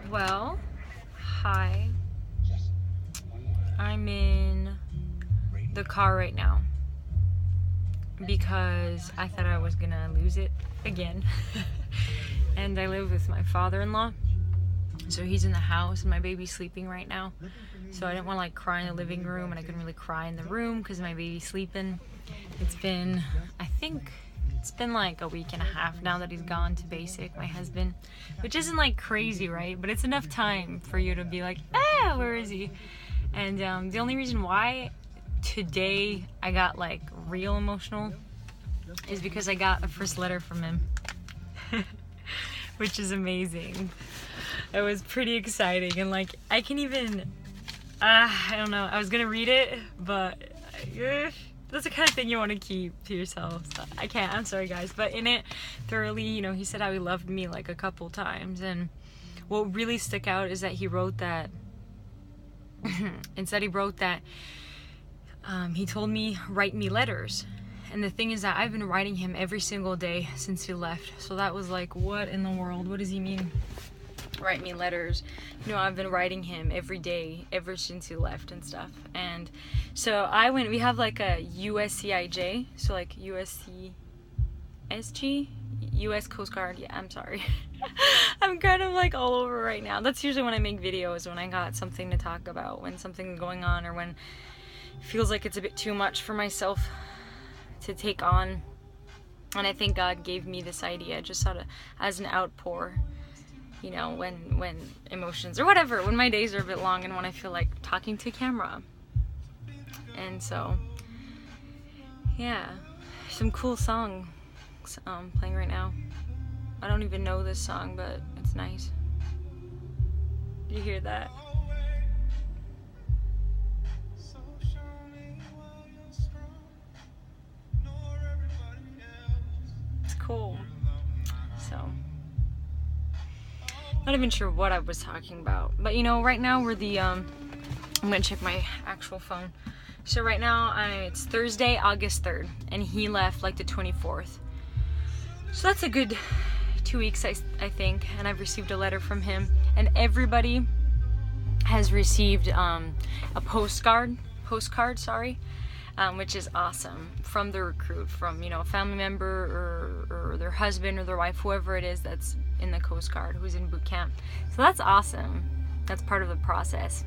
Well, hi. I'm in the car right now because I thought I was gonna lose it again. And I live with my father-in-law, so he's in the house and my baby's sleeping right now. So I didn't want to like cry in the living room, and I couldn't really cry in the room because my baby's sleeping. I think it's been like a week and a half now that he's gone to basic, my husband, which isn't like crazy, right? But it's enough time for you to be like, where is he? And the only reason why today I got like real emotional is because I got a first letter from him, which is amazing. It was pretty exciting, and like I can even, I don't know, I was gonna read it, but that's the kind of thing you want to keep to yourself. So I can't, I'm sorry guys, but in it thoroughly, he said how he loved me like a couple times, and what really stuck out is that he wrote that he told me, write me letters. And the thing is that I've been writing him every single day since he left. So that was like, what in the world? What does he mean? Write me letters. I've been writing him every day ever since he left and stuff. And so we have like a USCIJ, so like USCSG, US Coast Guard. Yeah, I'm sorry. I'm kind of like all over right now. That's usually when I make videos, when I got something to talk about, when something's going on, or when it feels like it's a bit too much for myself to take on. And I think God gave me this idea just sort of as an outpour, when emotions or whatever, when my days are a bit long and when I feel like talking to camera. And so yeah, some cool songs playing right now. I don't even know this song, but it's nice. Did you hear that? It's cool. So not even sure what I was talking about, but right now we're I'm gonna check my actual phone. So right now it's Thursday, August 3rd, and he left like the 24th. So that's a good 2 weeks, I think, and I've received a letter from him, and everybody has received a postcard, which is awesome, from the recruit, from a family member or their husband or their wife, whoever it is that's in the Coast Guard, who's in boot camp. So that's awesome. That's part of the process.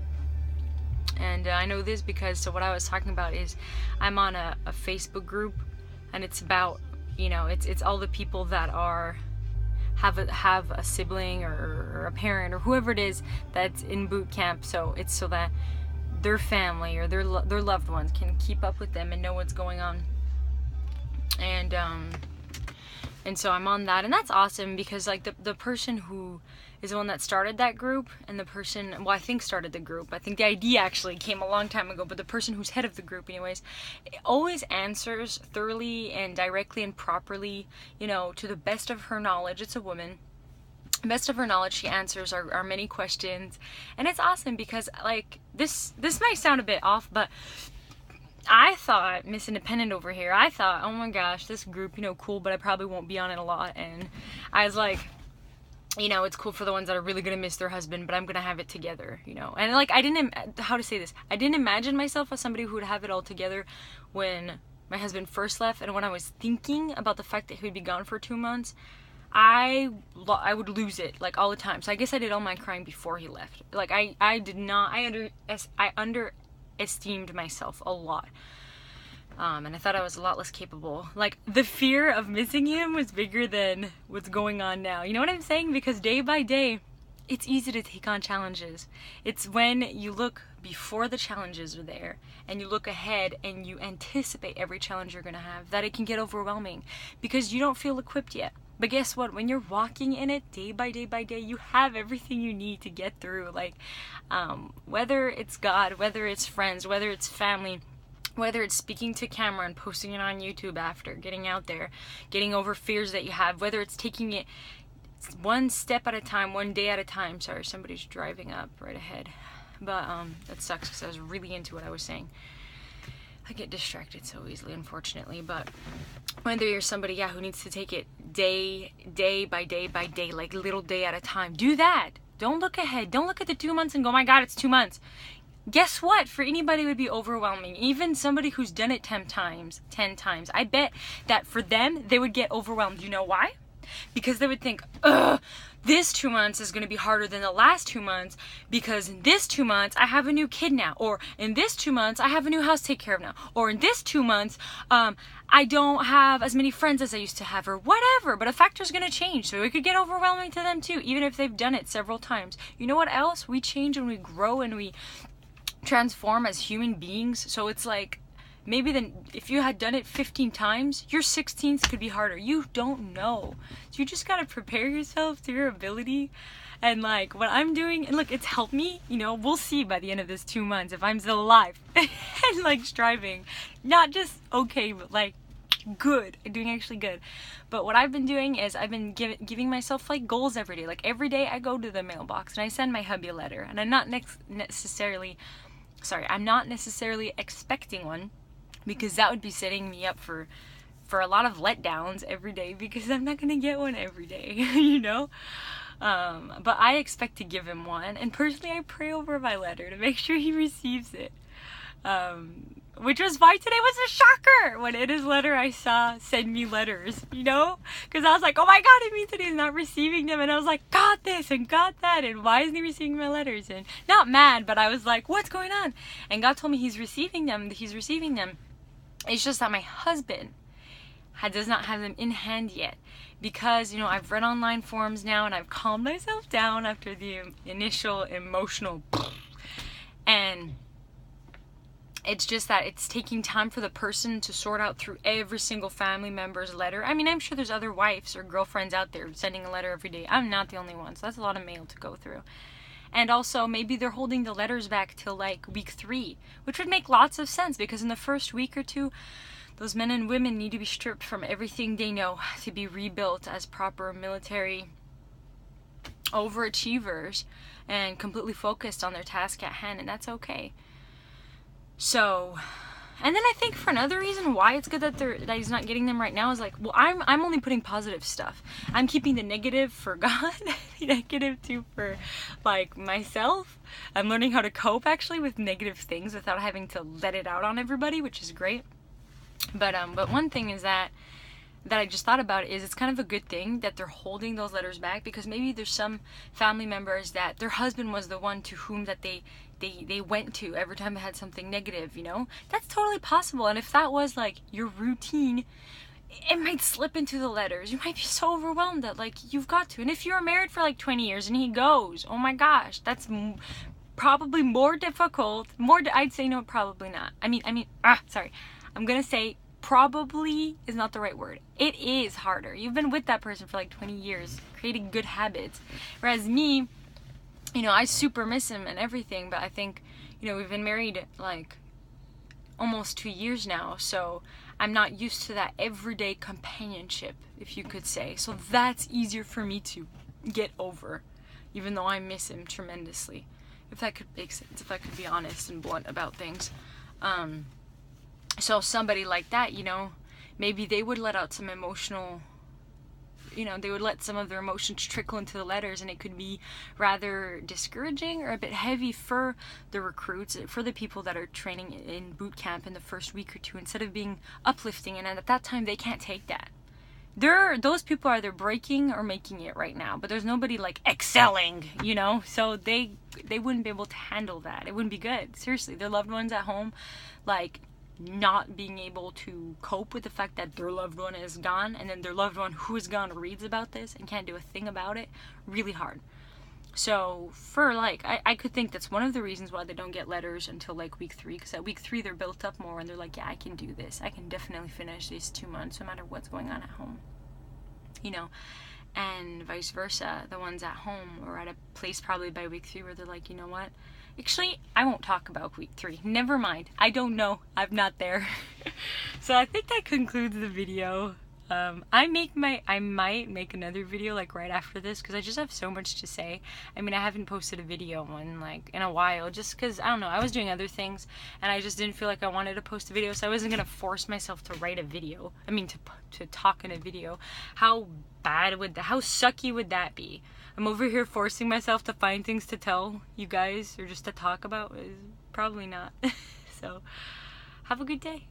And I know this because, so what I was talking about is I'm on a Facebook group, and it's about, it's all the people that have a sibling or a parent or whoever it is that's in boot camp. So it's so that their family or their loved ones can keep up with them and know what's going on. And so I'm on that, and that's awesome because like the person who is the one that started that group, and the person, well, I think started the group, I think the idea actually came a long time ago, but the person who's head of the group anyways, always answers thoroughly and directly and properly, to the best of her knowledge. It's a woman. Best of her knowledge, she answers our many questions, and it's awesome because like this might sound a bit off, but I thought, Miss Independent over here, I thought, oh my gosh, this group, cool, but I probably won't be on it a lot. And I was like, it's cool for the ones that are really gonna miss their husband, but I'm gonna have it together, and like I didn't imagine myself as somebody who would have it all together when my husband first left. And when I was thinking about the fact that he would be gone for 2 months, I would lose it like all the time. So I guess I did all my crying before he left. Like I underestimated myself a lot, and I thought I was a lot less capable. Like the fear of missing him was bigger than what's going on now. You know what I'm saying? Because day by day, it's easy to take on challenges. It's when you look before the challenges are there and you look ahead and you anticipate every challenge you're gonna have that it can get overwhelming because you don't feel equipped yet. But guess what? When you're walking in it day by day by day, you have everything you need to get through. Like, whether it's God, whether it's friends, whether it's family, whether it's speaking to camera and posting it on YouTube after, getting out there, getting over fears that you have, whether it's taking it one step at a time, one day at a time. Sorry, somebody's driving up right ahead. But that sucks because I was really into what I was saying. I get distracted so easily, unfortunately. But whether you're somebody, who needs to take it day by day by day, like little day at a time, do that. Don't look ahead. Don't look at the 2 months and go, my God, it's 2 months. Guess what? For anybody, it would be overwhelming. Even somebody who's done it 10 times. I bet that for them, they would get overwhelmed. You know why? Because they would think, ugh, this 2 months is going to be harder than the last 2 months because in this 2 months, I have a new kid now. Or in this 2 months, I have a new house to take care of now. Or in this 2 months, I don't have as many friends as I used to have, or whatever. But a factor's going to change. So it could get overwhelming to them too, even if they've done it several times. You know what else? We change and we grow and we transform as human beings. So it's like, maybe then if you had done it 15 times, your 16th could be harder. You don't know. So you just got to prepare yourself to your ability. And like what I'm doing, and look, it's helped me, you know, we'll see by the end of this 2 months if I'm still alive and like striving, not just okay, but like good, doing actually good. But what I've been doing is I've been giving myself like goals every day. Like every day I go to the mailbox and I send my hubby a letter, and I'm not necessarily expecting one, because that would be setting me up for a lot of letdowns every day, because I'm not going to get one every day, you know? But I expect to give him one, and personally I pray over my letter to make sure he receives it. Which was why today was a shocker when in his letter I saw send me letters, you know? Because I was like, oh my God, it means that he's not receiving them. And I was like, got this and got that, and why isn't he receiving my letters? And not mad, but I was like, what's going on? And God told me he's receiving them. It's just that my husband does not have them in hand yet, because, you know, I've read online forums now and I've calmed myself down after the initial emotional and it's just that it's taking time for the person to sort out through every single family member's letter. I mean, I'm sure there's other wives or girlfriends out there sending a letter every day. I'm not the only one, so that's a lot of mail to go through. And also, maybe they're holding the letters back till like week 3, which would make lots of sense, because in the first week or two, those men and women need to be stripped from everything they know to be rebuilt as proper military overachievers and completely focused on their task at hand, and that's okay. So, and then I think for another reason why it's good that he's not getting them right now is like, well, I'm only putting positive stuff. I'm keeping the negative for God, the negative too for like myself. I'm learning how to cope actually with negative things without having to let it out on everybody, which is great. But one thing is that I just thought about is it's kind of a good thing that they're holding those letters back, because maybe there's some family members that their husband was the one to whom that they went to every time they had something negative, you know? That's totally possible. And if that was like your routine, it might slip into the letters. You might be so overwhelmed that like you've got to. And if you're married for like 20 years and he goes, oh my gosh, that's probably more difficult. I'd say no, probably not. I'm gonna say probably is not the right word. It is harder. You've been with that person for like 20 years, creating good habits. Whereas me, you know, I super miss him and everything, but I think, you know, we've been married like almost 2 years now, so I'm not used to that everyday companionship, if you could say. So that's easier for me to get over, even though I miss him tremendously. If that could make sense, if I could be honest and blunt about things. So somebody like that, you know, maybe they would let out some emotional, you know, they would let some of their emotions trickle into the letters, and it could be rather discouraging or a bit heavy for the recruits, for the people that are training in boot camp in the first week or two, instead of being uplifting. And at that time, they can't take that. Those people are either breaking or making it right now, but there's nobody like excelling, you know, so they wouldn't be able to handle that. It wouldn't be good. Seriously, their loved ones at home, like, not being able to cope with the fact that their loved one is gone, and then their loved one who is gone reads about this and can't do a thing about it. Really hard. So for like, I could think that's one of the reasons why they don't get letters until like week 3, because at week 3 they're built up more and they're like, yeah, I can do this. I can definitely finish these 2 months no matter what's going on at home, you know. And vice versa, the ones at home or at a place probably by week 3 where they're like, you know what, actually, I won't talk about week 3. Never mind. I don't know. I'm not there. So I think that concludes the video. I might make another video like right after this because I just have so much to say. I mean, I haven't posted a video in a while just because, I don't know, I was doing other things and I just didn't feel like I wanted to post a video, so I wasn't gonna force myself to write a video. I mean, to talk in a video. How sucky would that be? I'm over here forcing myself to find things to tell you guys or just to talk about. Probably not. So, have a good day.